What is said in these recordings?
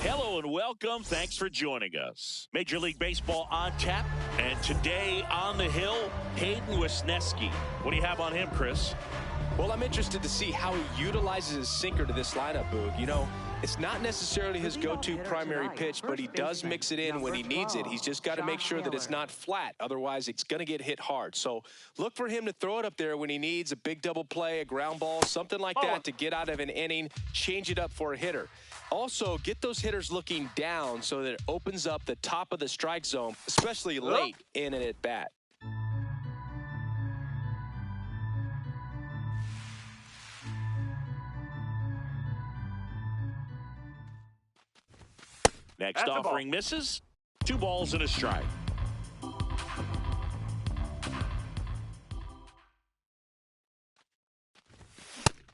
Hello and welcome. Thanks for joining us. Major League Baseball on tap, and today on the hill, Hayden Wesneski. What do you have on him, Chris? Well, I'm interested to see how he utilizes his sinker to this lineup, Boog. You know, it's not necessarily his go-to primary pitch, but he does mix it in when he needs it. He's just got to make sure that it's not flat. Otherwise, it's going to get hit hard. So look for him to throw it up there when he needs a big double play, a ground ball, something like that to get out of an inning, change it up for a hitter. Also, get those hitters looking down so that it opens up the top of the strike zone, especially late in an at-bat. Next offering misses. 2 balls and a strike.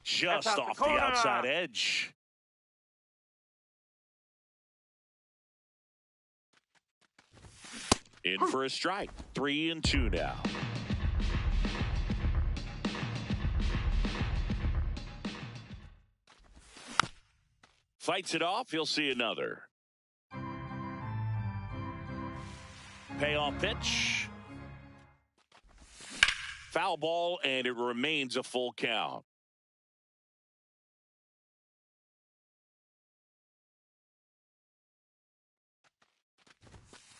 Just off the outside edge. In for a strike. 3-2 now. Fights it off. He'll see another. Payoff pitch. Foul ball, and it remains a full count.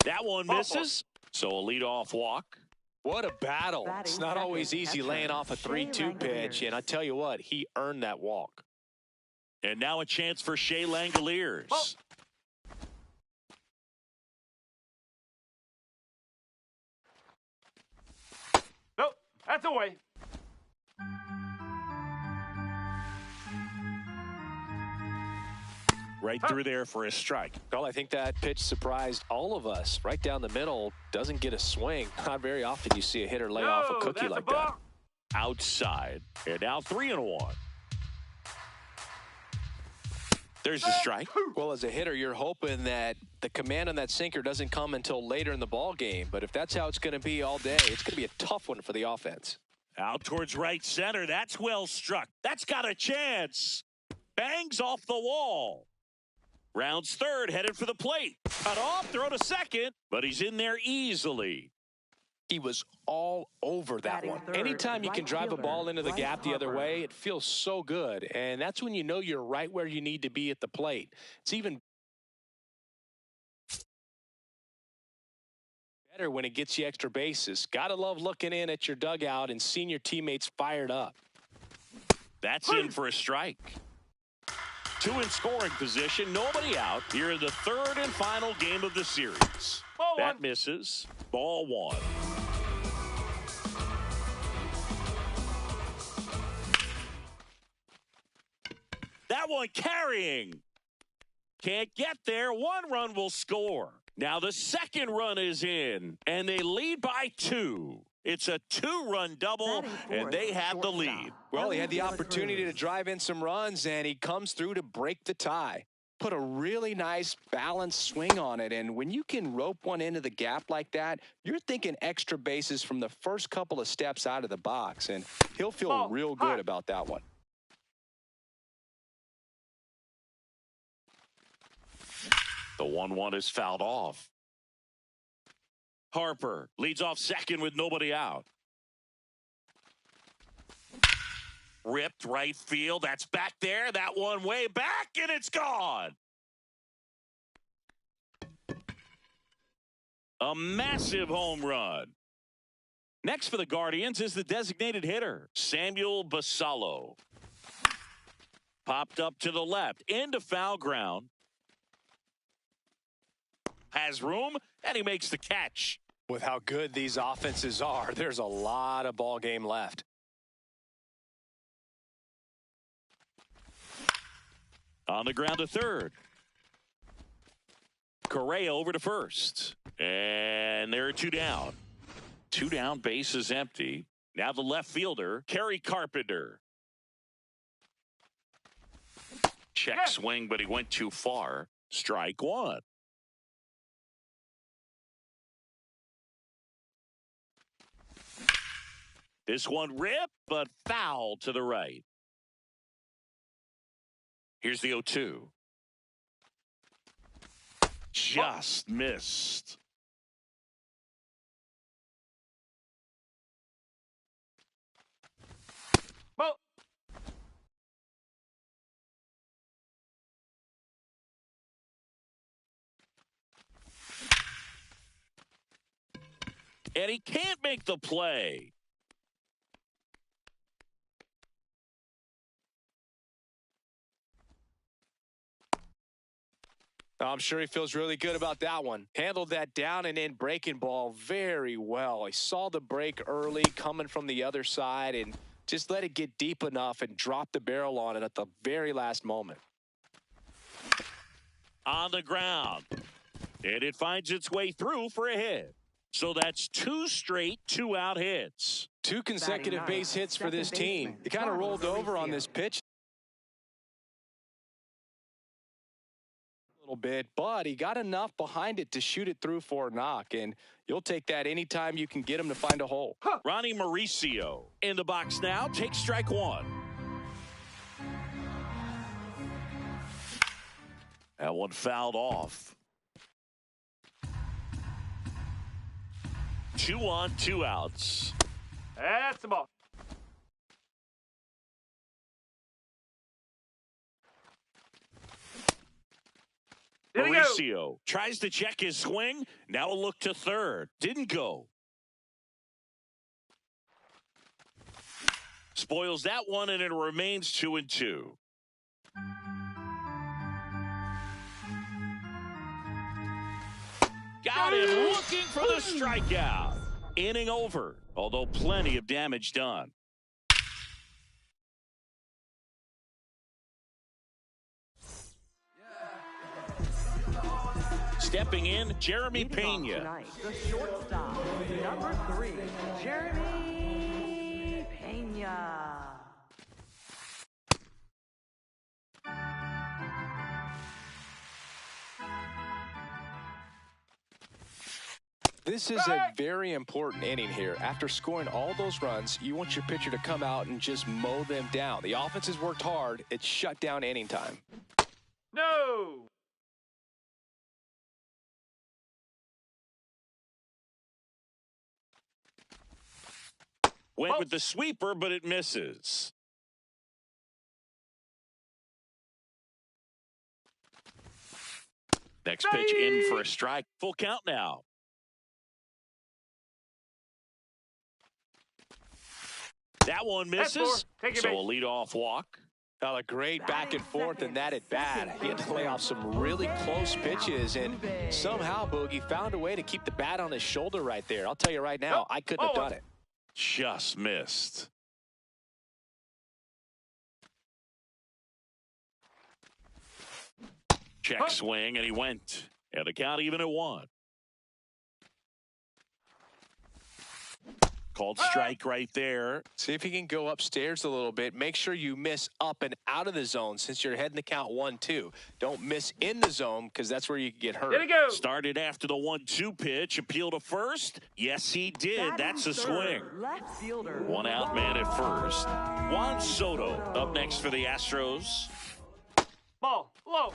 That one misses, so a leadoff walk. What a battle. It's not always easy laying off a 3-2 pitch, and I tell you what, he earned that walk. And now a chance for Shea Langoliers. Nope, that's away. Right through there for a strike. Well, I think that pitch surprised all of us. Right down the middle, doesn't get a swing. Not very often you see a hitter lay off a cookie like that. Outside, and now 3-1. There's the strike. Well, as a hitter, you're hoping that the command on that sinker doesn't come until later in the ball game. But if that's how it's going to be all day, it's going to be a tough one for the offense. Out towards right center. That's well struck. That's got a chance. Bangs off the wall. Rounds third, headed for the plate. Cut off, throw to second, but he's in there easily. He was all over that one. Anytime you can drive a ball into the gap the other way, it feels so good. And that's when you know you're right where you need to be at the plate. It's even better when it gets you extra bases. Gotta love looking in at your dugout and seeing your teammates fired up. That's in for a strike. 2 in scoring position, nobody out here in the third and final game of the series. That misses. Ball 1. That one carrying. Can't get there. 1 run will score. Now the second run is in, and they lead by 2. It's a 2-run double, and they have the lead. Well, he had the opportunity to drive in some runs, and he comes through to break the tie. Put a really nice balanced swing on it, and when you can rope one into the gap like that, you're thinking extra bases from the first couple of steps out of the box, and he'll feel real good about that one. The 1-1 is fouled off. Harper leads off second with nobody out. Ripped right field. That's back there. That one way back, and it's gone. A massive home run. Next for the Guardians is the designated hitter, Samuel Basallo. Popped up to the left, into foul ground. Has room, and he makes the catch. With how good these offenses are, there's a lot of ball game left. On the ground to third. Correa over to first. And there are two down. Two down, base is empty. Now the left fielder, Kerry Carpenter. Check swing, but he went too far. Strike one. This one ripped, but foul to the right. Here's the 0-2. Just missed. Ball. And he can't make the play. I'm sure he feels really good about that one. Handled that down and in breaking ball very well. He saw the break early coming from the other side and just let it get deep enough and drop the barrel on it at the very last moment. On the ground. And it finds its way through for a hit. So that's two straight two-out hits. Two consecutive base hits for this team. He kind of rolled over on this pitch a little bit, but he got enough behind it to shoot it through for a knock, and you'll take that anytime you can get him to find a hole. Ronnie Mauricio in the box now. Takes strike one. That one fouled off. 2 on, 2 outs. That's the ball. Mauricio tries to check his swing. Now a look to third. Didn't go. Spoils that one, and it remains 2-2. Got him looking for the strikeout. Inning over, although plenty of damage done. Stepping in, Jeremy Pena. Tonight, the shortstop, number 3, Jeremy Pena. This is a very important inning here. After scoring all those runs, you want your pitcher to come out and just mow them down. The offense has worked hard. It's shut down inning time. No. Went with the sweeper, but it misses. Next pitch in for a strike. Full count now. That one misses. So a leadoff walk. Now a great back and forth in that at bat. He had to lay off some really close pitches, and somehow Boogie found a way to keep the bat on his shoulder right there. I'll tell you right now, I couldn't have done it. Just missed. Check swing, and he went. And the count even at 1. Called strike right there. See if you can go upstairs a little bit. Make sure you miss up and out of the zone since you're heading the count 1-2. Don't miss in the zone because that's where you can get hurt. There we go. Started after the 1-2 pitch. Appeal to first. Yes, he did. That's a swing. Left fielder. 1 out man at first. Juan Soto up next for the Astros. Ball low.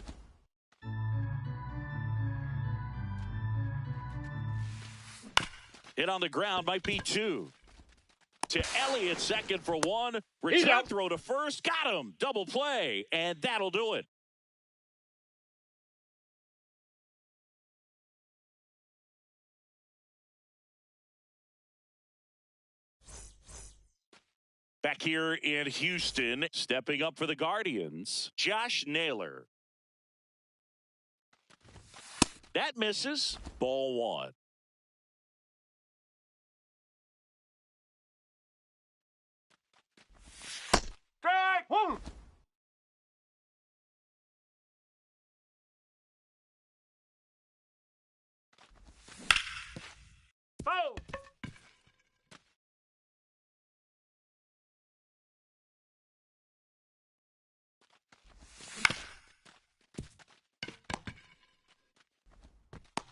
Hit on the ground, might be 2. To Elliott, second for 1. Return throw to first. Got him. Double play. And that'll do it. Back here in Houston, stepping up for the Guardians, Josh Naylor. That misses. Ball 1.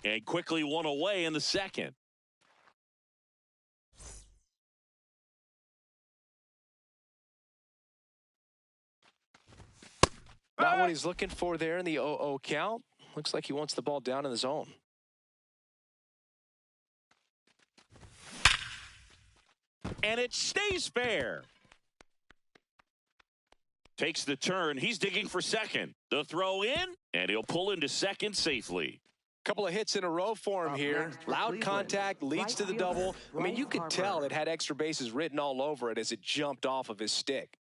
And quickly one away in the second. Not what he's looking for there in the 0-0 count. Looks like he wants the ball down in the zone. And it stays fair. Takes the turn. He's digging for second. The throw in, and he'll pull into second safely. Couple of hits in a row for him here. Loud contact leads to the double. I mean, you could tell it had extra bases written all over it as it jumped off of his stick.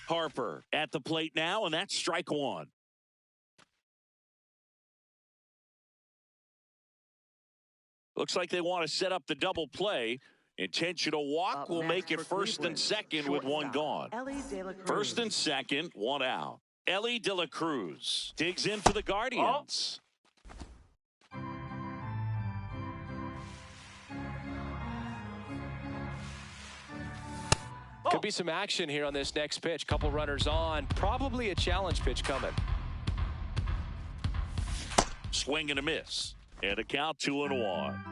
Harper at the plate now, and that's strike one. Looks like they want to set up the double play. Intentional walk will make it first and second with one gone. First and second, one out. Elly De La Cruz digs in for the Guardians. Could be some action here on this next pitch. Couple runners on. Probably a challenge pitch coming. Swing and a miss. And a count 2-1.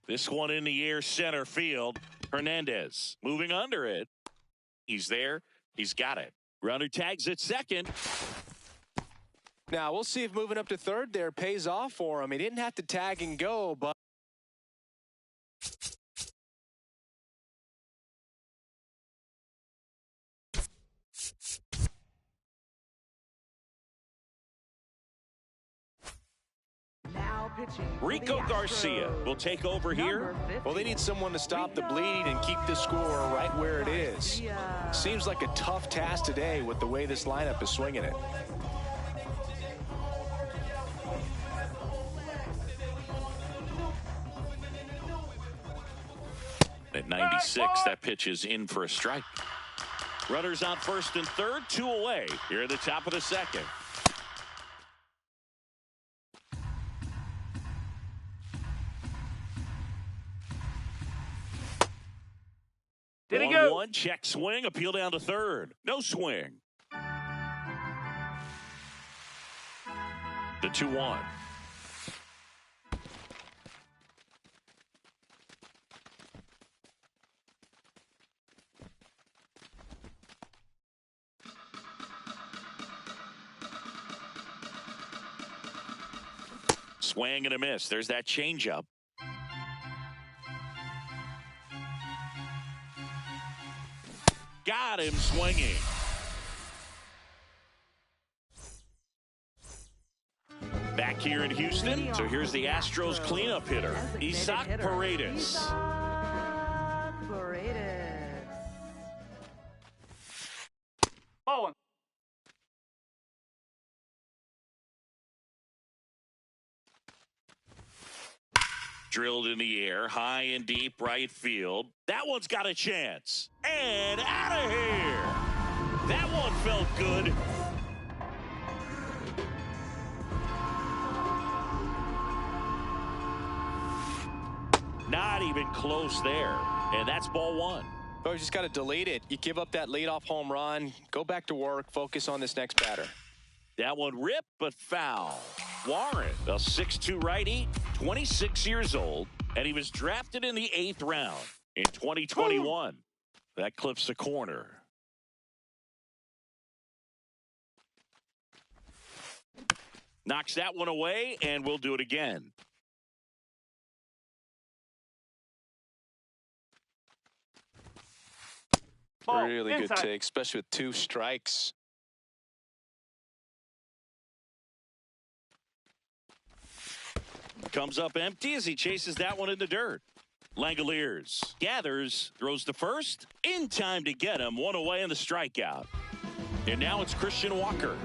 This one in the air center field. Hernandez moving under it. He's there. He's got it. Runner tags at second. Now, we'll see if moving up to third there pays off for him. He didn't have to tag and go, but Rico Garcia will take over here. Well, they need someone to stop the bleed and keep the score right where it is. Seems like a tough task today with the way this lineup is swinging it. At 96, that pitch is in for a strike. Runners on first and third, 2 away here at the top of the second. Did he go? 1-1, check swing, appeal down to third. No swing. The 2-1. Swing and a miss. There's that changeup. Got him swinging. Back here in Houston, so here's the Astros cleanup hitter, Isaac Paredes. Ball one. Drilled in the air, high and deep right field. That one's got a chance. And out of here. That one felt good. Not even close there. And that's ball one. Oh, you just got to delete it. You give up that leadoff home run. Go back to work. Focus on this next batter. That one ripped, but foul. Warren, a 6'2" righty, 26 years old, and he was drafted in the 8th round in 2021. That clips the corner. Knocks that one away, and we'll do it again. Ball Really good inside. take, especially with 2 strikes. Comes up empty as he chases that one in the dirt. Langoliers gathers, throws to first, in time to get him, 1 away in the strikeout. And now it's Christian Walker.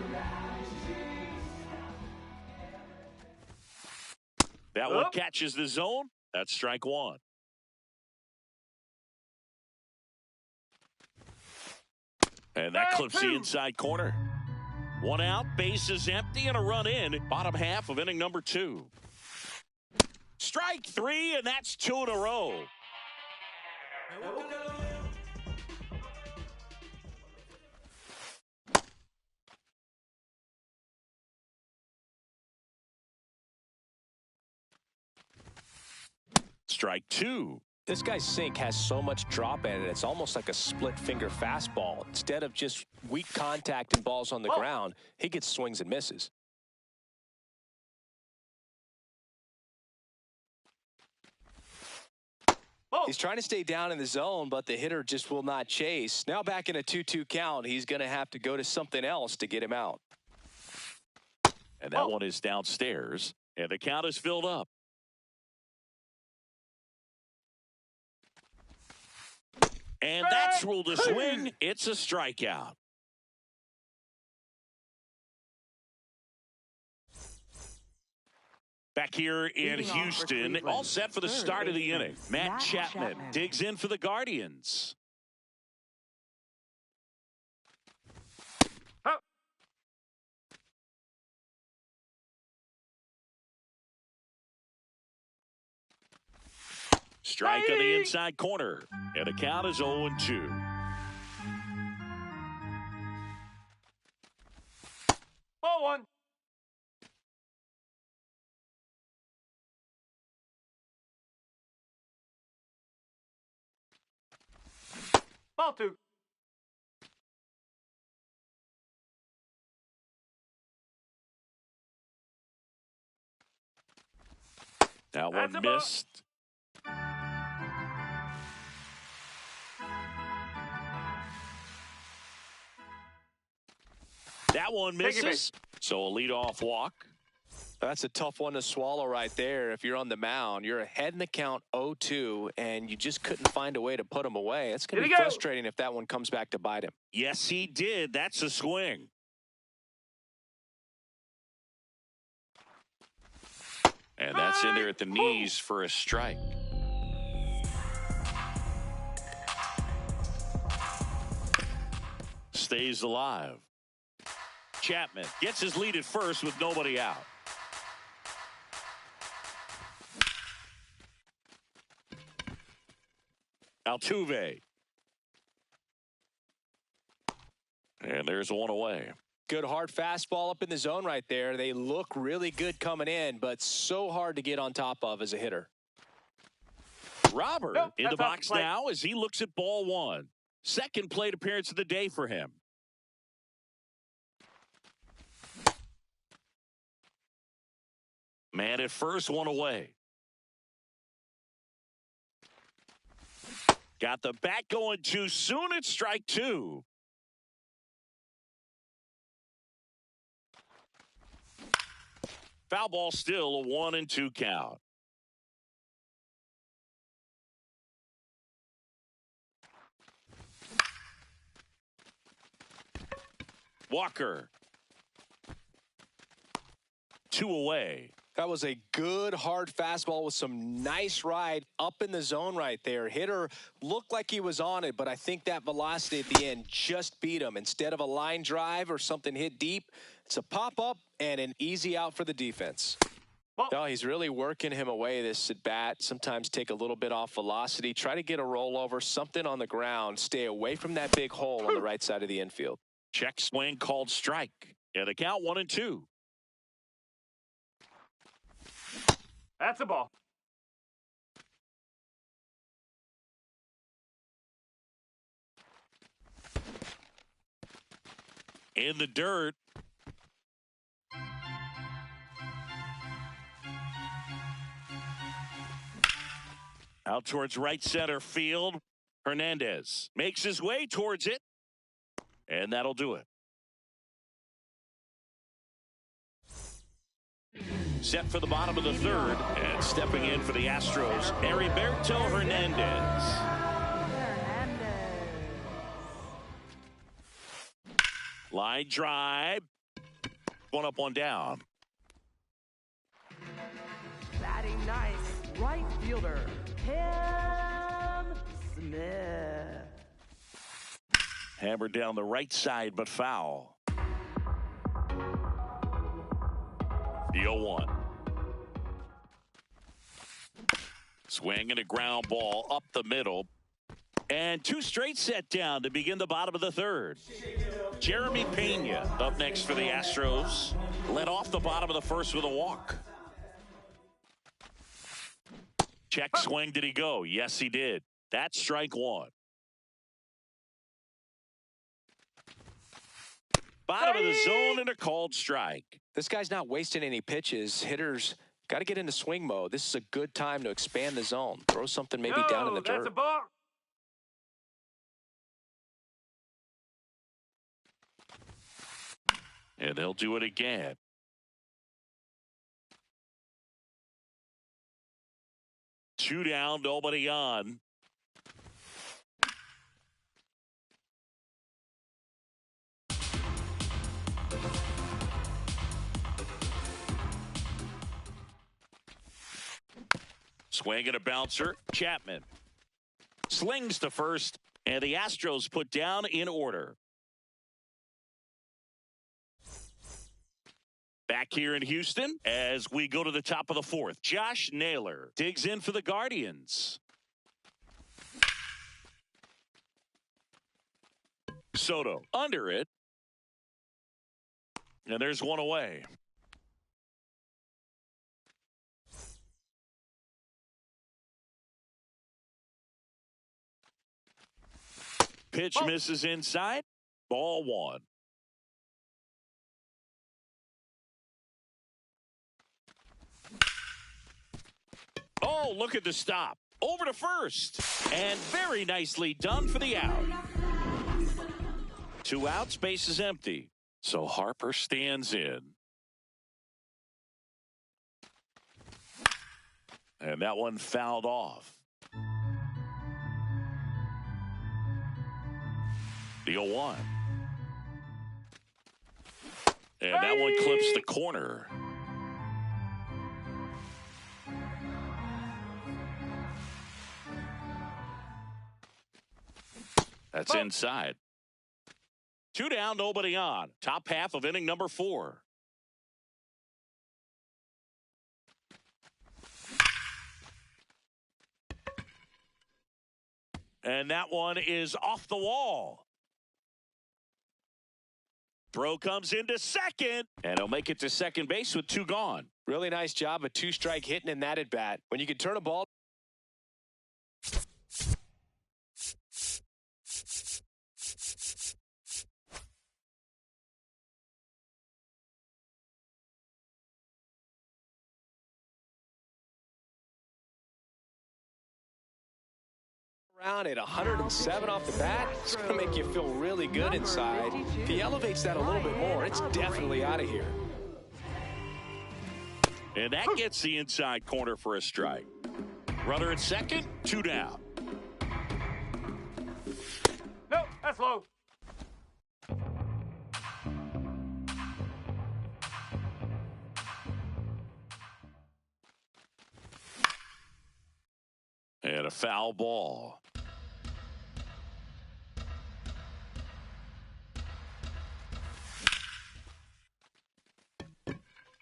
That one catches the zone. That's strike 1. And that clips the inside corner. 1 out, base is empty, and a run in. Bottom half of inning number 2. Strike 3, and that's 2 in a row. strike two. This guy's sink has so much drop in it, it's almost like a split-finger fastball. Instead of just weak contact and balls on the ground, he gets swings and misses. He's trying to stay down in the zone, but the hitter just will not chase. Now back in a 2-2 count, he's going to have to go to something else to get him out. And that one is downstairs, and the count is filled up. And that's ruled a swing. It's a strikeout. Back here in Houston, all set for the start of the inning. Matt Chapman digs in for the Guardians. Strike on the inside corner, and the count is 0-2. Ball one. Ball two. That one missed. That one misses. So a leadoff walk. That's a tough one to swallow right there. If you're on the mound, you're ahead in the count 0-2, and you just couldn't find a way to put him away. It's going to be frustrating if that one comes back to bite him. Yes, he did. That's a swing. And that's in there at the knees for a strike. Stays alive. Chapman gets his lead at first with nobody out. Altuve. And there's one away. Good hard fastball up in the zone right there. They look really good coming in, but so hard to get on top of as a hitter. Robert in the box now as he looks at ball one. Second plate appearance of the day for him. Man at first, one away. Got the bat going too soon. It's strike two. Foul ball, still a 1-2 count. Walker. Two away. That was a good hard fastball with some nice ride up in the zone right there. Hitter looked like he was on it, but I think that velocity at the end just beat him. Instead of a line drive or something hit deep, it's a pop-up and an easy out for the defense. Oh, he's really working him away this at bat. Sometimes take a little bit off velocity. Try to get a rollover, something on the ground. Stay away from that big hole on the right side of the infield. Check swing called strike. And the count 1-2. That's a ball. In the dirt. Out towards right center field. Hernandez makes his way towards it. And that'll do it. Set for the bottom of the third, and stepping in for the Astros, Heriberto Hernandez. Line drive. One up, one down. Batting nice, right fielder, Cam Smith. Hammered down the right side, but foul. The 0-1. Swing and a ground ball up the middle. And two straight set down to begin the bottom of the third. Jeremy Pena up next for the Astros. Led off the bottom of the first with a walk. Check swing. Did he go? Yes, he did. That's strike one. Bottom of the zone and a called strike. This guy's not wasting any pitches. Hitters got to get into swing mode. This is a good time to expand the zone. Throw something maybe down in the dirt. That's a ball. And they'll do it again. Two down, nobody on. Swing and a bouncer. Chapman slings to first, and the Astros put down in order. Back here in Houston as we go to the top of the fourth. Josh Naylor digs in for the Guardians. Soto under it. And there's one away. Pitch misses inside. Ball one. Oh, look at the stop. Over to first. And very nicely done for the out. 2 outs, base is empty. So Harper stands in. And that one fouled off. The 0-1. And that one clips the corner. That's inside. 2 down, nobody on. Top half of inning number 4. And that one is off the wall. Throw comes into second, and he'll make it to second base with 2 gone. Really nice job of 2-strike hitting in that at bat. When you can turn a ball. Around at 107 off the bat, it's going to make you feel really good inside. If he elevates that a little bit more, it's definitely out of here. And that gets the inside corner for a strike. Runner at second, 2 down. Nope, that's low. And a foul ball.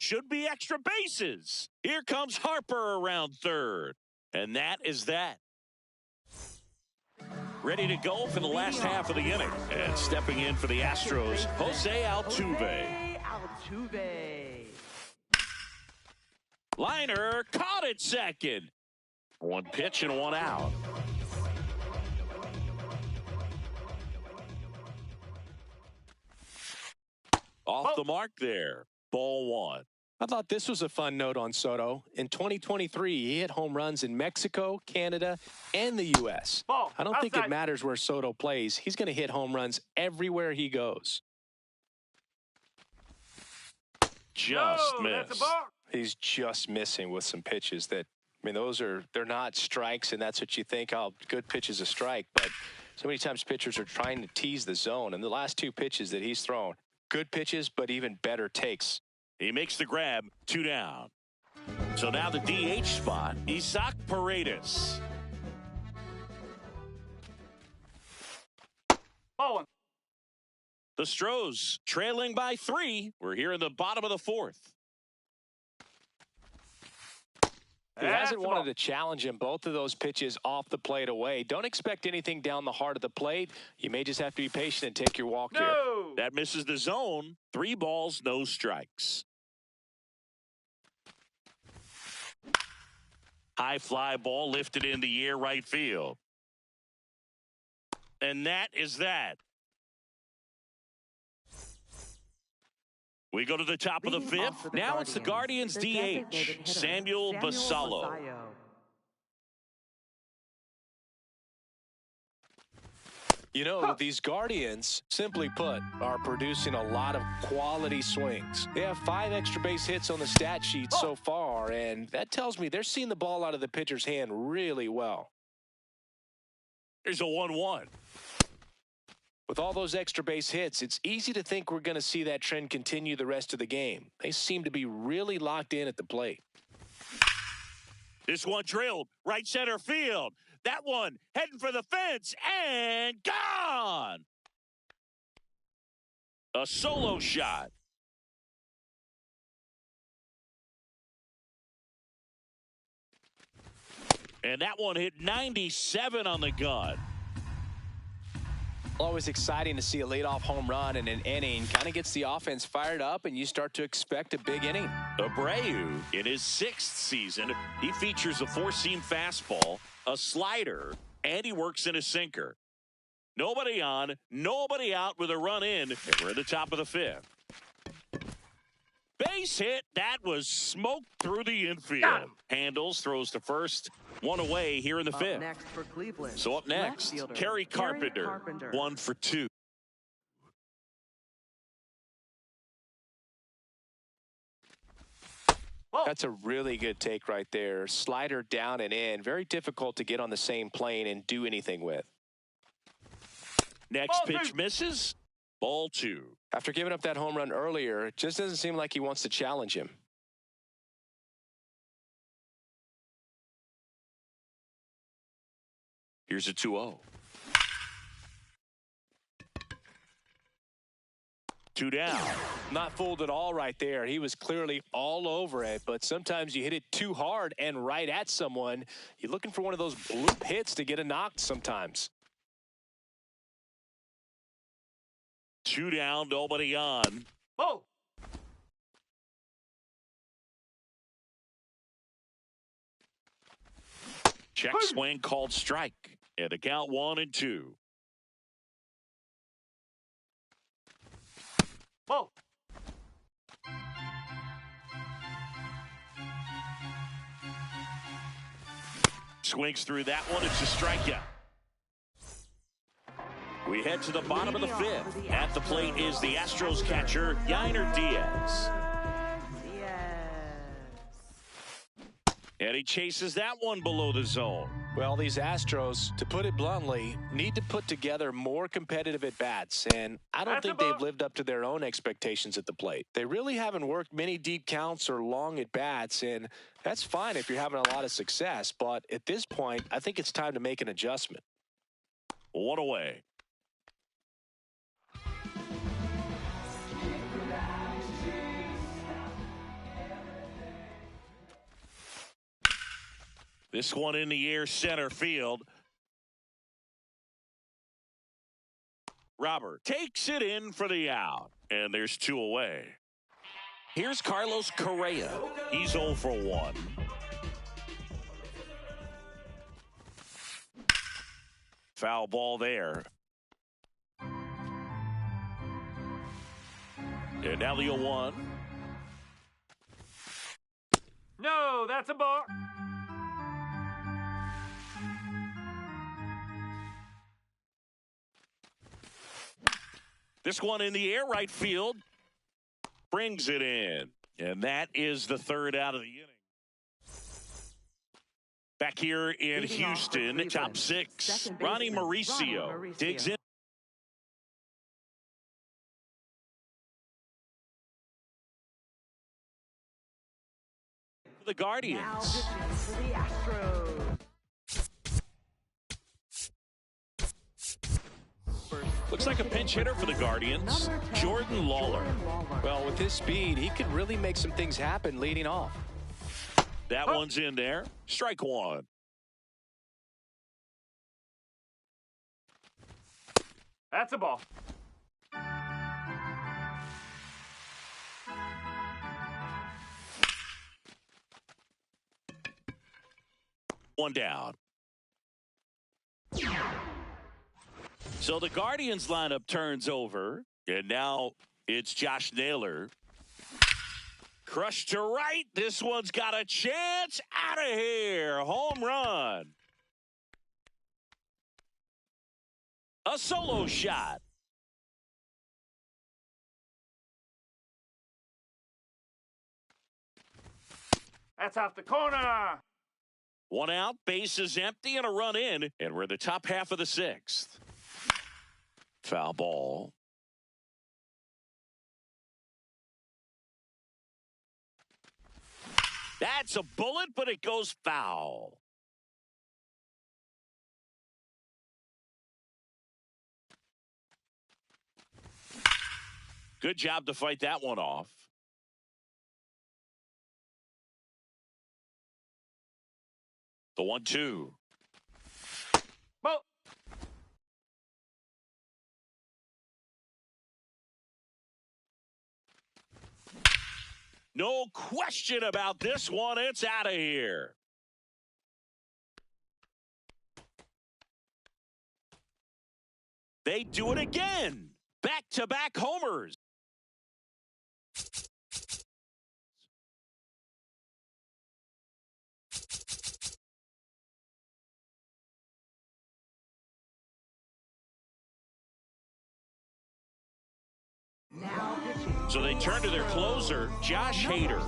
Should be extra bases. Here comes Harper around third. And that is that. Ready to go for the last half of the inning. And stepping in for the Astros, Jose Altuve. Liner caught at second. 1 pitch and 1 out. Off the mark there. Ball 1. I thought this was a fun note on Soto. In 2023, he hit home runs in Mexico, Canada, and the U.S. Ball, I don't think it outside. matters where Soto plays. He's going to hit home runs everywhere he goes. Just No, that's a missed. ball. He's just missing with some pitches that, I mean, they're not strikes, and that's what you think, oh, good pitch is a strike. But so many times pitchers are trying to tease the zone. And the last 2 pitches that he's thrown, good pitches, but even better takes. He makes the grab, 2 down. So now the DH spot, Isaac Paredes. Ball 1. The Stros trailing by 3. We're here in the bottom of the 4th. He hasn't wanted to challenge him. Both of those pitches off the plate away. Don't expect anything down the heart of the plate. You may just have to be patient and take your walk here. No. That misses the zone. 3 balls, no strikes. High fly ball lifted in the air right field. And that is that. We go to the top of the Leading off fifth. for the Now it's the Guardians the designated DH, hitter, Samuel Basallo. You know, these Guardians, simply put, are producing a lot of quality swings. They have 5 extra base hits on the stat sheet so far, and that tells me they're seeing the ball out of the pitcher's hand really well. Here's a 1-1. With all those extra base hits, it's easy to think we're going to see that trend continue the rest of the game. They seem to be really locked in at the plate. This one drilled right center field. That one heading for the fence and gone. A solo shot. And that one hit 97 on the gun. Always exciting to see a leadoff home run in an inning. Kind of gets the offense fired up, and you start to expect a big inning. Abreu, in his 6th season, he features a 4-seam fastball, a slider, and he works in a sinker. Nobody on, nobody out with a run in, and we're at the top of the 5th. Base hit. That was smoked through the infield. Handles, throws to first. One away here in the 5th. Next for Cleveland. So up next, Kerry Carpenter. 1 for 2. That's a really good take right there. Slider down and in. Very difficult to get on the same plane and do anything with. Next pitch misses. Ball 2. After giving up that home run earlier, it just doesn't seem like he wants to challenge him. Here's a 2-0. 2 down. Not fooled at all right there. He was clearly all over it, but sometimes you hit it too hard and right at someone. You're looking for one of those bloop hits to get a knock sometimes. 2 down, nobody on. Oh! Check swing called strike. And a count 1-2. Whoa! Swings through that one. It's a strikeout. We head to the bottom of the 5th. At the plate is the Astros catcher, Yainer Diaz. And he chases that one below the zone. Well, these Astros, to put it bluntly, need to put together more competitive at-bats, and I don't think they've lived up to their own expectations at the plate. They really haven't worked many deep counts or long at-bats, and that's fine if you're having a lot of success, but at this point, I think it's time to make an adjustment. 1 away. This one in the air, center field. Robert takes it in for the out. And there's 2 away. Here's Carlos Correa. He's 0 for 1. Foul ball there. And now the 0-1. No, that's a ball. This one in the air, right field. Brings it in. And that is the 3rd out of the inning. Back here in Houston, top 6. Ronnie Mauricio digs in. The Guardians. For the Astros. Looks like a pinch hitter for the Guardians, Jordan Lawler. Well, with his speed, he could really make some things happen leading off. That one's in there. Strike 1. That's a ball. One down. So the Guardians lineup turns over, and now it's Josh Naylor. Crushed to right. This one's got a chance. Out of here. Home run. A solo shot. That's off the corner. One out, base is empty, and a run in, and we're in the top half of the sixth. Foul ball. That's a bullet, but it goes foul. Good job to fight that one off. The 1-2. Ball. No question about this one. It's out of here. They do it again. Back-to-back homers. So they turn to their closer, Josh Hader.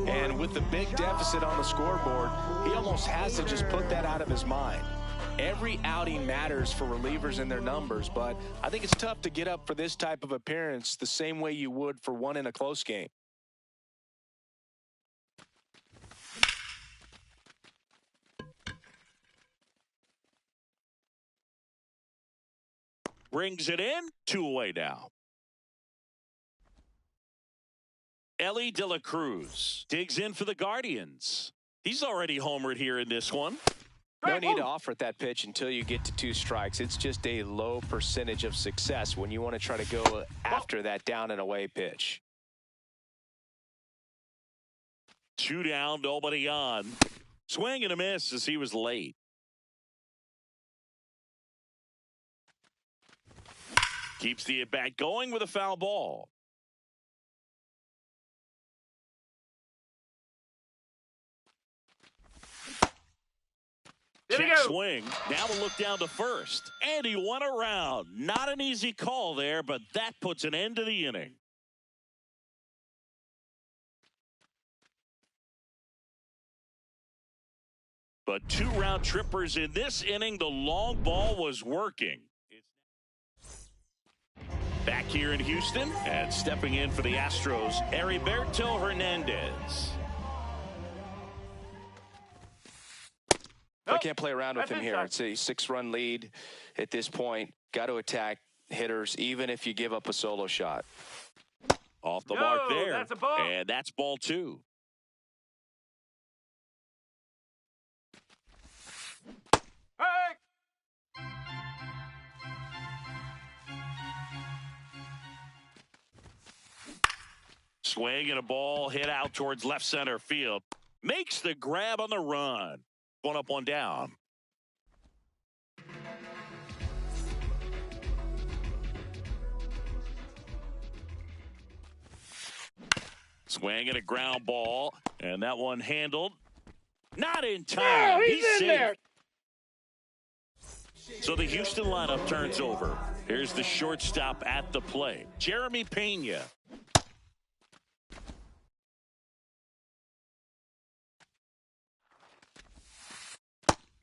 And with the big deficit on the scoreboard, he almost has to just put that out of his mind. Every outing matters for relievers and their numbers, but I think it's tough to get up for this type of appearance the same way you would for one in a close game. Brings it in, 2 away now. Elly De La Cruz digs in for the Guardians. He's already homered here in this one. No need to offer at that pitch until you get to 2 strikes. It's just a low percentage of success when you want to try to go after that down and away pitch. 2 down, nobody on. Swing and a miss as he was late. Keeps the at-bat going with a foul ball. Check swing. Now we'll look down to first. And he went around. Not an easy call there, but that puts an end to the inning. But 2 round trippers in this inning. The long ball was working. Back here in Houston and stepping in for the Astros, Heriberto Hernandez. I can't play around with him here. It's a 6-run lead at this point. Got to attack hitters, even if you give up a solo shot. Off the mark there. That's a ball. And that's ball 2. Hey! Swing and a ball hit out towards left center field. Makes the grab on the run. 1 up, 1 down. Swing and a ground ball. And that one handled. Not in time. Oh, he's in safe. there. So the Houston lineup turns over. Here's the shortstop at the plate, Jeremy Pena.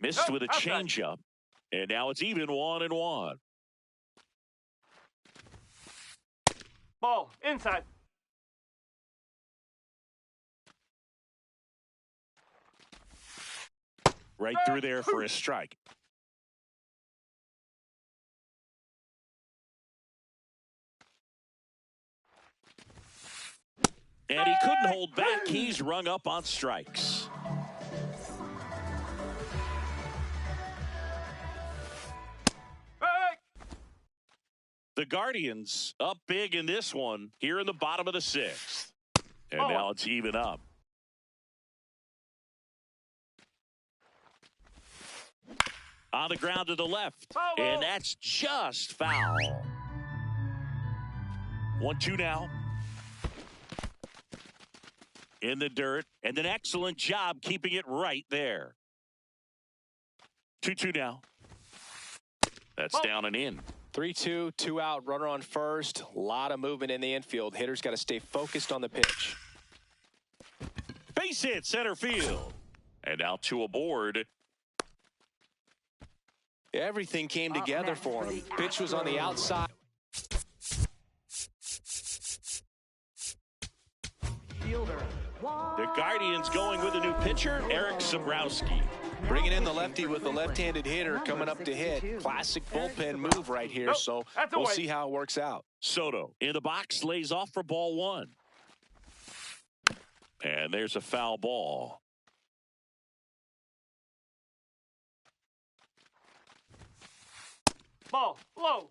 Missed with a changeup, and now it's even 1-1. Ball inside. Right through there for a strike. And he couldn't hold back. He's rung up on strikes. The Guardians up big in this one here in the bottom of the 6th. And now it's even up. On the ground to the left. Foul. And that's just foul. 1-2 now. In the dirt. And an excellent job keeping it right there. 2-2 now. That's down and in. 3-2, 2 out, runner on first. A lot of movement in the infield. Hitter's got to stay focused on the pitch. Base hit center field. And now 2 aboard. Everything came together for him. Pitch was on the outside. Fielder. The Guardians going with a new pitcher, Eric Sabrowski. Bringing in the lefty with the left-handed hitter coming up to hit. Classic bullpen move right here, so we'll see how it works out. Soto in the box, lays off for ball 1. And there's a foul ball. Ball, low.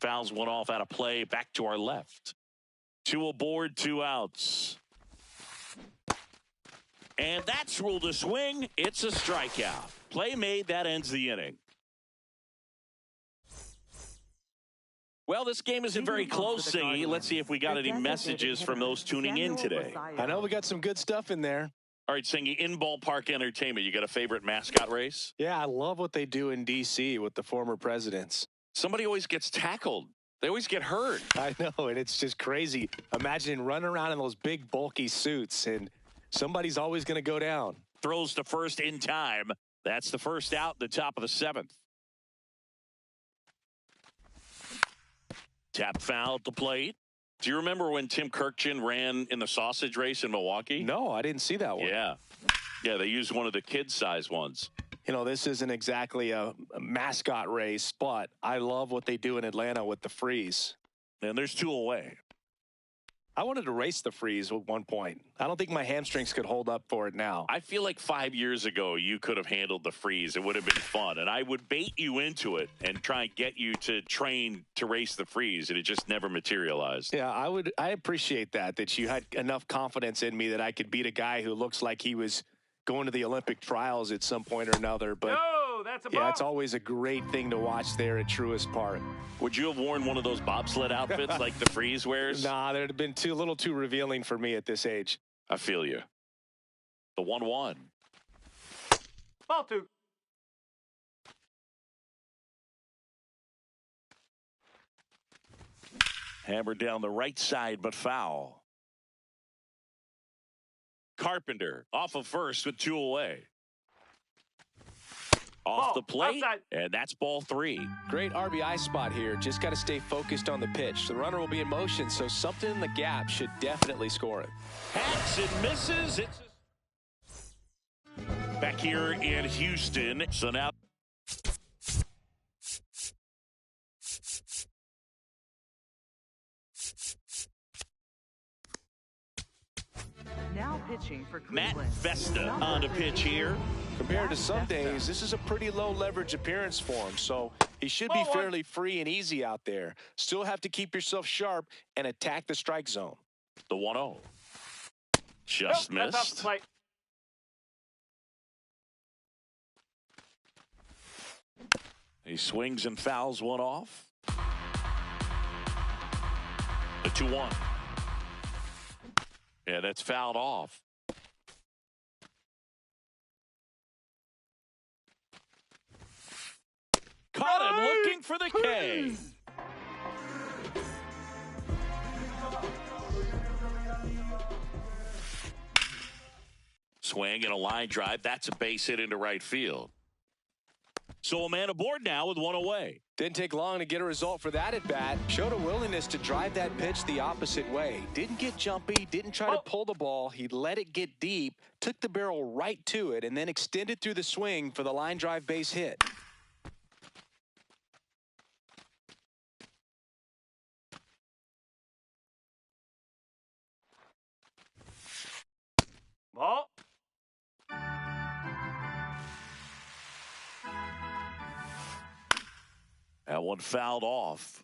Fouls one off out of play, back to our left. 2 aboard, 2 outs. And that's ruled a swing. It's a strikeout. Play made, that ends the inning. Well, this game isn't very close, Singy. Let's see if we got any messages from those tuning in today. I know we got some good stuff in there. All right, Singy, in ballpark entertainment, you got a favorite mascot race? Yeah, I love what they do in D.C. with the former presidents. Somebody always gets tackled. They always get hurt. I know, and it's just crazy. Imagine running around in those big, bulky suits, and somebody's always going to go down. Throws to first in time. That's the first out, the top of the 7th. Tap foul at the plate. Do you remember when Tim Kirkjian ran in the sausage race in Milwaukee? No, I didn't see that one. Yeah. Yeah, they used one of the kid-size ones. You know, this isn't exactly a mascot race, but I love what they do in Atlanta with the freeze. And there's 2 away. I wanted to race the freeze at one point. I don't think my hamstrings could hold up for it now. I feel like 5 years ago you could have handled the freeze. It would have been fun. And I would bait you into it and try and get you to train to race the freeze. And it just never materialized. Yeah, I appreciate that you had enough confidence in me that I could beat a guy who looks like he was going to the Olympic trials at some point or another. But No, that's a ball. yeah, it's always a great thing to watch there at Truist Park. Would you have worn one of those bobsled outfits like the freeze wears? Nah, that'd have been a little too revealing for me at this age. I feel you. The 1-1. Ball 2. Hammered down the right side, but foul. Carpenter off of first with 2 away. Off Ball, the plate, outside. and that's ball 3. Great RBI spot here. Just got to stay focused on the pitch. The runner will be in motion, so something in the gap should definitely score it. Hacks and misses. It's back here in Houston. So now Now pitching for Matt Cleveland. Vesta on the pitch here. Compared to some days, this is a pretty low leverage appearance for him, so he should be fairly free and easy out there. Still have to keep yourself sharp and attack the strike zone. The 1-0. Just Nope, that's off the missed. plate. He swings and fouls one off. The 2-1. Yeah, that's fouled off. Caught him looking for the K. Swing and a line drive. That's a base hit into right field. So a man aboard now with 1 away. Didn't take long to get a result for that at bat. Showed a willingness to drive that pitch the opposite way. Didn't get jumpy, didn't try to pull the ball. He let it get deep, took the barrel right to it, and then extended through the swing for the line drive base hit. Ball. That one fouled off.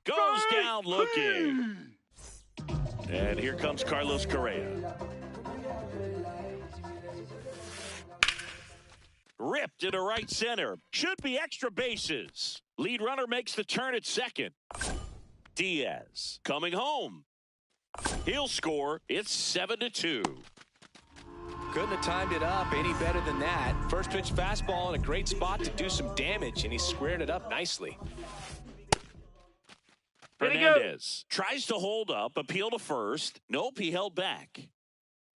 Goes down looking. And here comes Carlos Correa. Ripped into right center. Should be extra bases. Lead runner makes the turn at second. Diaz coming home. He'll score. It's 7-2. Couldn't have timed it up any better than that. First pitch fastball in a great spot to do some damage, and he squared it up nicely. Hernandez tries to hold up, appeal to first. Nope, he held back.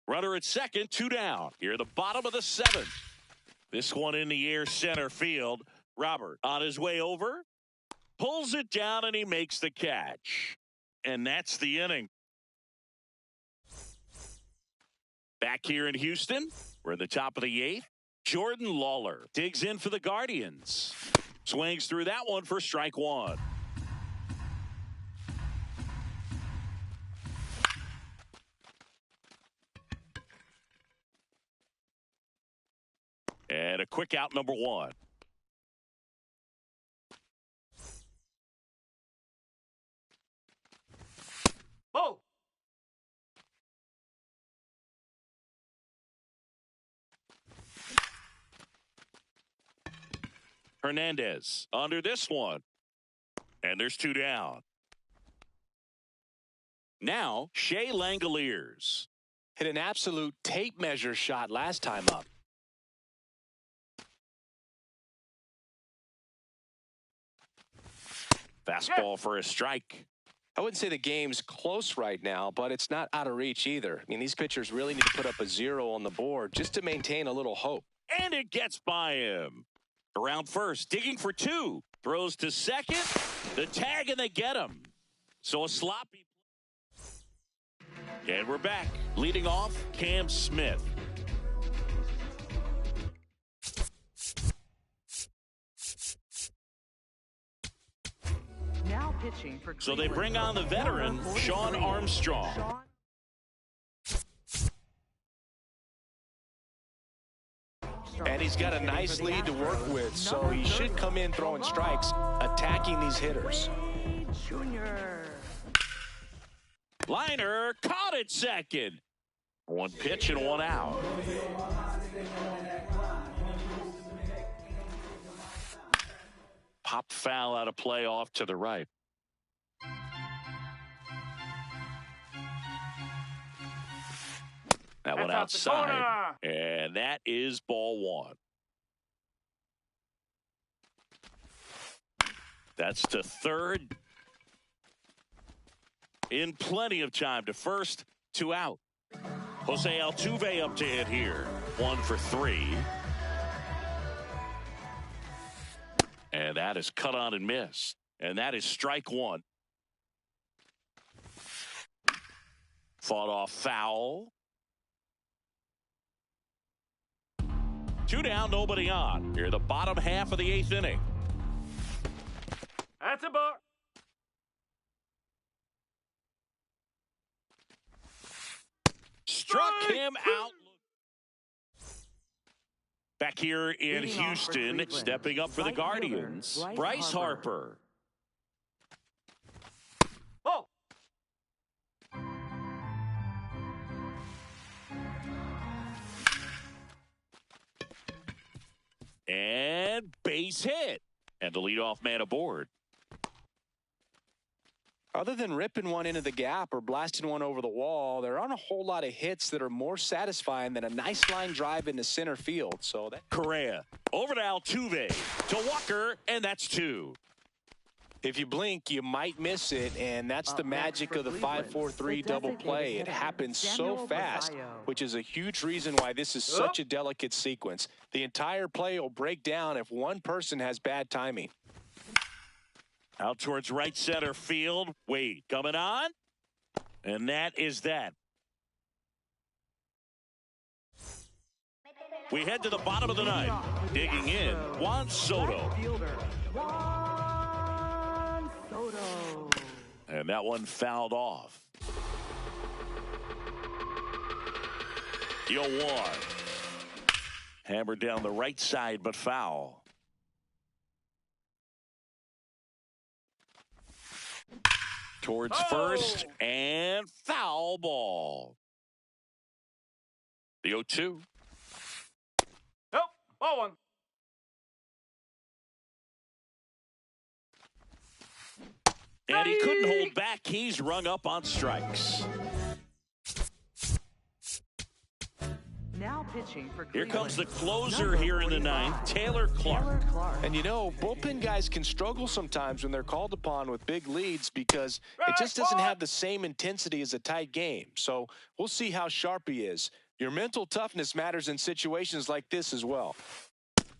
Runner at second, 2 down. Here, the bottom of the 7th. This one in the air center field. Robert on his way over. Pulls it down, and he makes the catch. And that's the inning. Back here in Houston, we're in the top of the 8th. Jordan Lawler digs in for the Guardians. Swings through that one for strike 1. And a quick out, number 1. Oh. Hernandez under this one. And there's 2 down. Now, Shea Langoliers. Hit an absolute tape measure shot last time up. Fastball for a strike. I wouldn't say the game's close right now, but it's not out of reach either. I mean, these pitchers really need to put up a 0 on the board just to maintain a little hope. And it gets by him. Around first, digging for 2. Throws to second. The tag, and they get him. So a sloppy. And we're back. Leading off, Cam Smith. Now pitching for So they bring on the veteran, Sean Armstrong. And he's got a nice lead to work with, so he should come in throwing strikes, attacking these hitters. Junior. Liner caught at second. 1 pitch and 1 out. Pop foul out of play off to the right. That one outside. And that is ball 1. That's to third. In plenty of time to first, 2 out. Jose Altuve up to hit here. 1 for 3. And that is cut on and missed. And that is strike 1. Fought off foul. 2 down, nobody on. Here, the bottom half of the 8th inning. That's a bar. Struck him out. Back here in Houston, stepping up for the Guardians, Bryce Harper. Oh. And base hit. And the leadoff man aboard. Other than ripping one into the gap or blasting one over the wall, there aren't a whole lot of hits that are more satisfying than a nice line drive into center field. So that Correa over to Altuve to Walker, and that's 2. if you blink, you might miss it, and that's the magic of the 5-4-3 double play. It happens so fast, which is a huge reason why this is such a delicate sequence. The entire play will break down if one person has bad timing. Out towards right center field. Wade coming on. And that is that. We head to the bottom of the 9th. Digging in, Juan Soto. And that one fouled off. The 0-1. Hammered down the right side, but foul. towards first, and foul ball. The 0-2. Nope. Ball one. And he couldn't hold back. He's rung up on strikes. Now pitching for Here Cleveland. comes the closer Number here in the 45, ninth, Taylor Clark. And you know, bullpen guys can struggle sometimes when they're called upon with big leads because it just doesn't have the same intensity as a tight game. So we'll see how sharp he is. Your mental toughness matters in situations like this as well.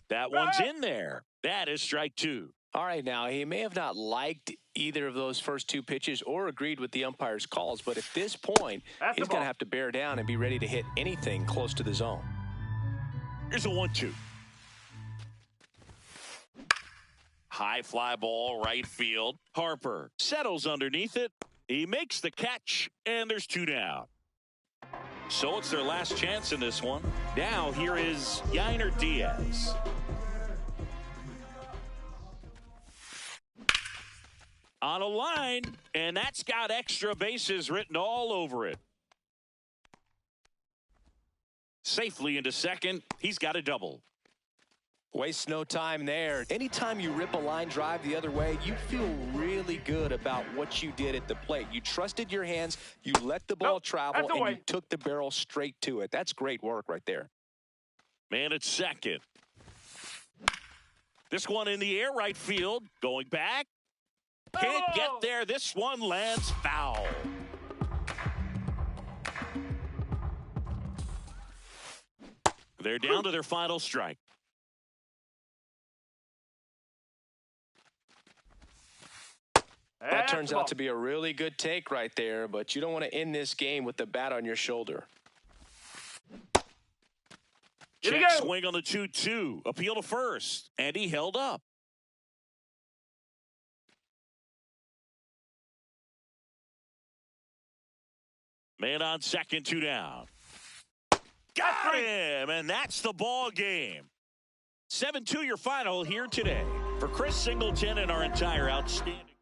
That one's in there. That is strike two. All right, now, he may have not liked either of those first two pitches or agreed with the umpire's calls, but at this point, he's going to have to bear down and be ready to hit anything close to the zone. Here's a 1-2. High fly ball, right field. Harper settles underneath it. He makes the catch, and there's two down. So it's their last chance in this one. Now here is Yainer Diaz. On a line, and that's got extra bases written all over it. Safely into second. He's got a double. Waste no time there. Anytime you rip a line drive the other way, you feel really good about what you did at the plate. You trusted your hands, you let the ball travel, and you took the barrel straight to it. That's great work right there. Man at second. This one in the air, right field. Going back. Can't get there. This one lands foul. They're down to their final strike. That turns out to be a really good take right there, but you don't want to end this game with the bat on your shoulder. Check swing on the 2-2. Appeal to first, and he held up. Man on second, two down. Got him, and that's the ball game. 7-2 your final here today. For Chris Singleton and our entire outstanding